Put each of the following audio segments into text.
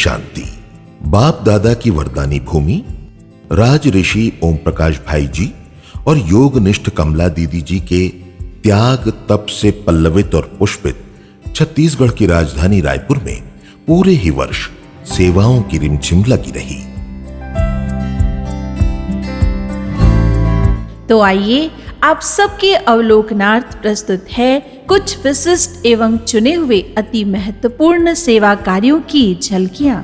शांति। बाप दादा की वरदानी भूमि राज ऋषि ओम प्रकाश भाई जी और योगनिष्ठ कमला दीदी जी के त्याग तप से पल्लवित और पुष्पित छत्तीसगढ़ की राजधानी रायपुर में पूरे ही वर्ष सेवाओं की रिमझिम लगी रही। तो आइए आप सबके अवलोकनार्थ प्रस्तुत है कुछ विशिष्ट एवं चुने हुए अति महत्वपूर्ण सेवा कार्यों की झलकियां।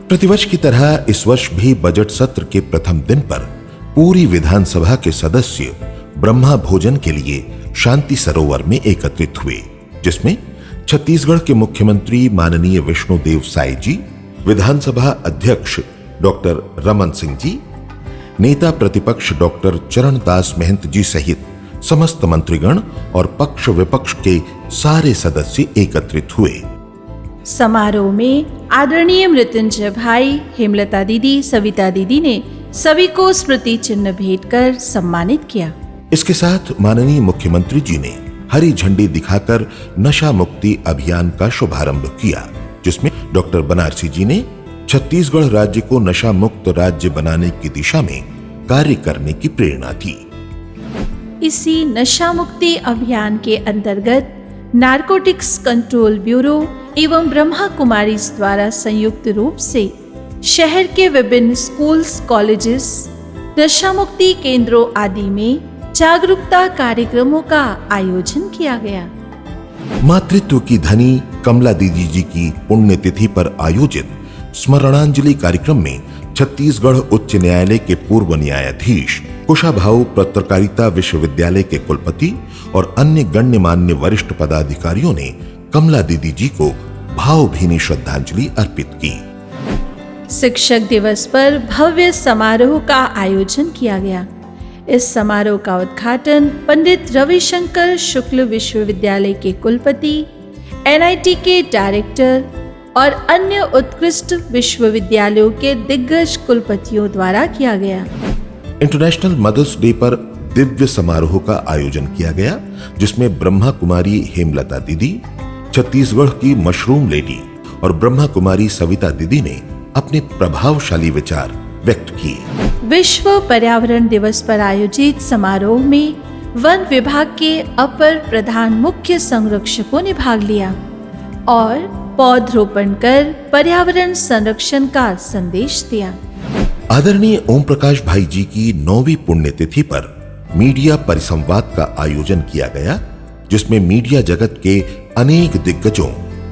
प्रतिवर्ष की तरह इस वर्ष भी बजट सत्र के प्रथम दिन पर पूरी विधानसभा के सदस्य ब्रह्मा भोजन के लिए शांति सरोवर में एकत्रित हुए, जिसमें छत्तीसगढ़ के मुख्यमंत्री माननीय विष्णुदेव साय जी, विधानसभा अध्यक्ष डॉक्टर रमन सिंह जी, नेता प्रतिपक्ष डॉक्टर चरणदास महंत जी सहित समस्त मंत्रीगण और पक्ष विपक्ष के सारे सदस्य एकत्रित हुए। समारोह में आदरणीय मृत्युंजय भाई, हेमलता दीदी, सविता दीदी ने सभी को स्मृति चिन्ह भेंट कर सम्मानित किया। इसके साथ माननीय मुख्यमंत्री जी ने हरी झंडी दिखाकर नशा मुक्ति अभियान का शुभारंभ किया, जिसमें डॉक्टर बनारसी जी ने छत्तीसगढ़ राज्य को नशा मुक्त राज्य बनाने की दिशा में कार्य करने की प्रेरणा दी। इसी नशा मुक्ति अभियान के अंतर्गत नारकोटिक्स कंट्रोल ब्यूरो एवं ब्रह्मा कुमारीज द्वारा संयुक्त रूप से शहर के विभिन्न स्कूल्स, कॉलेजेस, नशा मुक्ति केंद्रों आदि में जागरूकता कार्यक्रमों का आयोजन किया गया। मातृत्व की धनी कमला दीदी जी की पुण्यतिथि पर आयोजित स्मरणांजलि कार्यक्रम में छत्तीसगढ़ उच्च न्यायालय के पूर्व न्यायाधीश, कुशाभाऊ पत्रकारिता विश्वविद्यालय के कुलपति और अन्य गण्यमान्य वरिष्ठ पदाधिकारियों ने कमला दीदी जी को भावभीनी श्रद्धांजलि अर्पित की। शिक्षक दिवस पर भव्य समारोह का आयोजन किया गया। इस समारोह का उद्घाटन पंडित रविशंकर शुक्ल विश्वविद्यालय के कुलपति, NIT के डायरेक्टर और अन्य उत्कृष्ट विश्वविद्यालयों के दिग्गज कुलपतियों द्वारा किया गया। इंटरनेशनल मदर्स डे पर दिव्य समारोह का आयोजन किया गया, जिसमें ब्रह्मा कुमारी हेमलता दीदी, छत्तीसगढ़ की मशरूम लेडी और ब्रह्मा कुमारी सविता दीदी ने अपने प्रभावशाली विचार व्यक्त किए। विश्व पर्यावरण दिवस पर आयोजित समारोह में वन विभाग के अपर प्रधान मुख्य संरक्षकों ने भाग लिया और पौधरोपण कर पर्यावरण संरक्षण का संदेश दिया। आदरणीय ओम प्रकाश भाई जी की 9वीं पुण्यतिथि पर मीडिया परिसंवाद का आयोजन किया गया, जिसमें मीडिया जगत के अनेक दिग्गजों,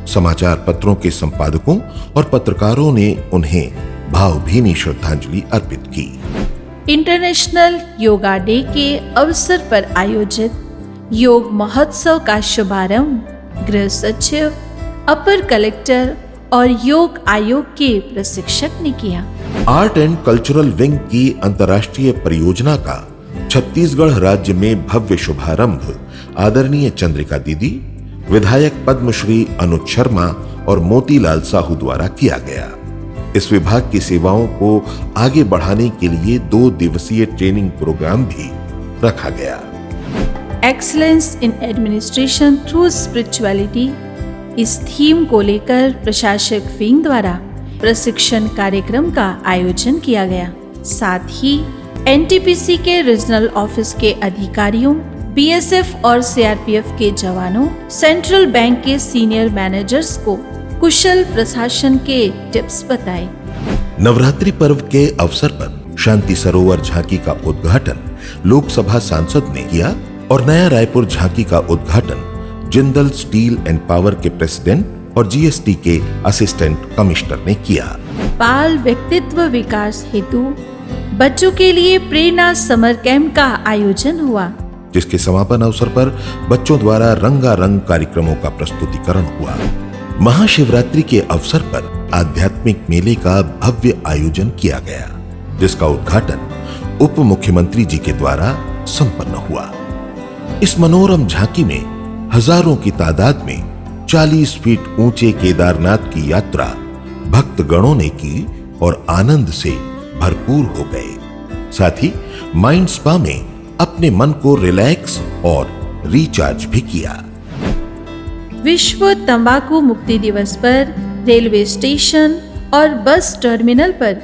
समाचार पत्रों के संपादकों और पत्रकारों ने उन्हें भावभीनी श्रद्धांजलि अर्पित की। इंटरनेशनल योगा डे के अवसर पर आयोजित योग महोत्सव का शुभारंभ गृह सचिव, अपर कलेक्टर और योग आयोग के प्रशिक्षक ने किया। आर्ट एंड कल्चरल विंग की अंतर्राष्ट्रीय परियोजना का छत्तीसगढ़ राज्य में भव्य शुभारंभ आदरणीय चंद्रिका दीदी, विधायक पद्मश्री अनुज शर्मा और मोतीलाल साहू द्वारा किया गया। इस विभाग की सेवाओं को आगे बढ़ाने के लिए 2 दिवसीय ट्रेनिंग प्रोग्राम भी रखा गया। Excellence in administration through spirituality, इस थीम को लेकर प्रशासक विंग द्वारा प्रशिक्षण कार्यक्रम का आयोजन किया गया। साथ ही NTPC के रीजनल ऑफिस के अधिकारियों, BSF और CRPF के जवानों, सेंट्रल बैंक के सीनियर मैनेजर्स को कुशल प्रशासन के टिप्स बताए। नवरात्रि पर्व के अवसर पर शांति सरोवर झांकी का उद्घाटन लोकसभा सांसद ने किया और नया रायपुर झांकी का उद्घाटन जिंदल स्टील एंड पावर के प्रेसिडेंट और GST के असिस्टेंट कमिश्नर ने किया। बाल व्यक्तित्व विकास हेतु बच्चों के लिए प्रेरणा समर कैंप का आयोजन हुआ, जिसके समापन अवसर पर बच्चों द्वारा रंगारंग कार्यक्रमों का प्रस्तुतिकरण हुआ। महाशिवरात्रि के अवसर पर आध्यात्मिक मेले का भव्य आयोजन किया गया, जिसका उद्घाटन उप मुख्यमंत्री जी के द्वारा संपन्न हुआ। इस मनोरम झांकी में हजारों की तादाद में 40 फीट ऊंचे केदारनाथ की यात्रा भक्तगणों ने की और आनंद से भरपूर हो गए। साथ ही माइंड स्पा में अपने मन को रिलैक्स और रिचार्ज भी किया। विश्व तंबाकू मुक्ति दिवस पर रेलवे स्टेशन और बस टर्मिनल पर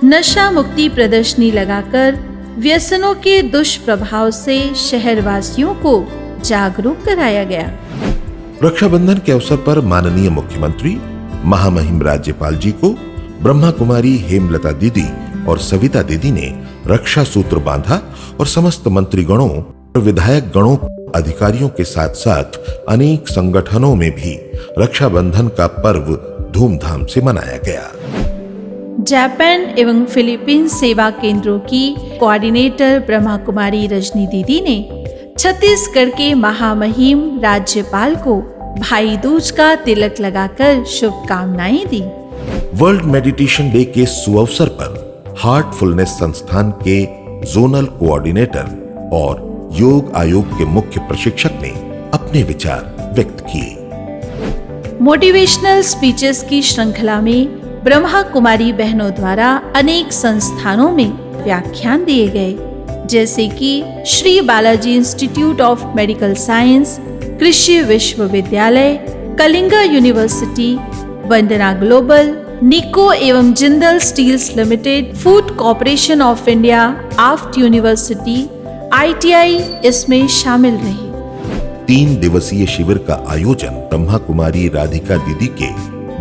नशा मुक्ति प्रदर्शनी लगाकर व्यसनों के दुष्प्रभाव से शहरवासियों को जागरूक कराया गया। रक्षाबंधन के अवसर पर माननीय मुख्यमंत्री महामहिम राज्यपाल जी को ब्रह्मा कुमारी हेमलता दीदी और सविता दीदी ने रक्षा सूत्र बांधा और समस्त मंत्रीगणों और विधायक गणों अधिकारियों के साथ साथ अनेक संगठनों में भी रक्षाबंधन का पर्व धूमधाम से मनाया गया। जापान एवं फिलीपींस सेवा केंद्रों की कोऑर्डिनेटर ब्रह्मा कुमारी रजनी दीदी ने छत्तीसगढ़ के महामहिम राज्यपाल को भाई दूज का तिलक लगाकर शुभकामनाएं दी। वर्ल्ड मेडिटेशन डे के सुअवसर पर हार्टफुलनेस संस्थान के जोनल कोऑर्डिनेटर और योग आयोग के मुख्य प्रशिक्षक ने अपने विचार व्यक्त किए। मोटिवेशनल स्पीचेस की श्रृंखला में ब्रह्मा कुमारी बहनों द्वारा अनेक संस्थानों में व्याख्यान दिए गए, जैसे कि Shri Balaji institute of medical science, कृषि विश्वविद्यालय, Kalinga university, Vandana global, Nico एवं Jindal steels limited, food corporation of India, आफ्ट यूनिवर्सिटी, ITI इसमें शामिल रही। 3 दिवसीय शिविर का आयोजन ब्रह्मा कुमारी राधिका दीदी के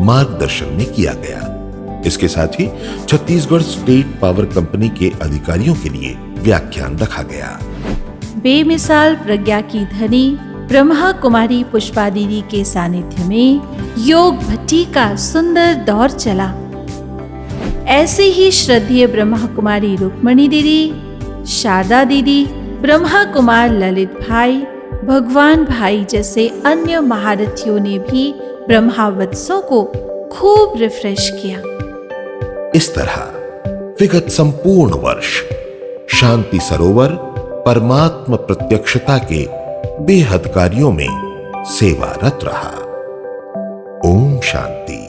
मार्गदर्शन में किया गया। इसके साथ ही छत्तीसगढ़ स्टेट पावर कंपनी के अधिकारियों के लिए व्याख्यान रखा गया। बेमिसाल प्रज्ञा की धनी ब्रह्मा कुमारी पुष्पा दीदी के सानिध्य में योग भट्टी का सुंदर दौर चला। ऐसे ही श्रद्धेय ब्रह्मा कुमारी रुक्मणी दीदी, शारदा दीदी, ब्रह्मा कुमार ललित भाई, भगवान भाई जैसे अन्य महारथियों ने भी ब्रह्मावत्सों को खूब रिफ्रेश किया। इस तरह विगत संपूर्ण वर्ष शांति सरोवर परमात्म प्रत्यक्षता के बेहद कार्यों में सेवारत रहा। ओम शांति।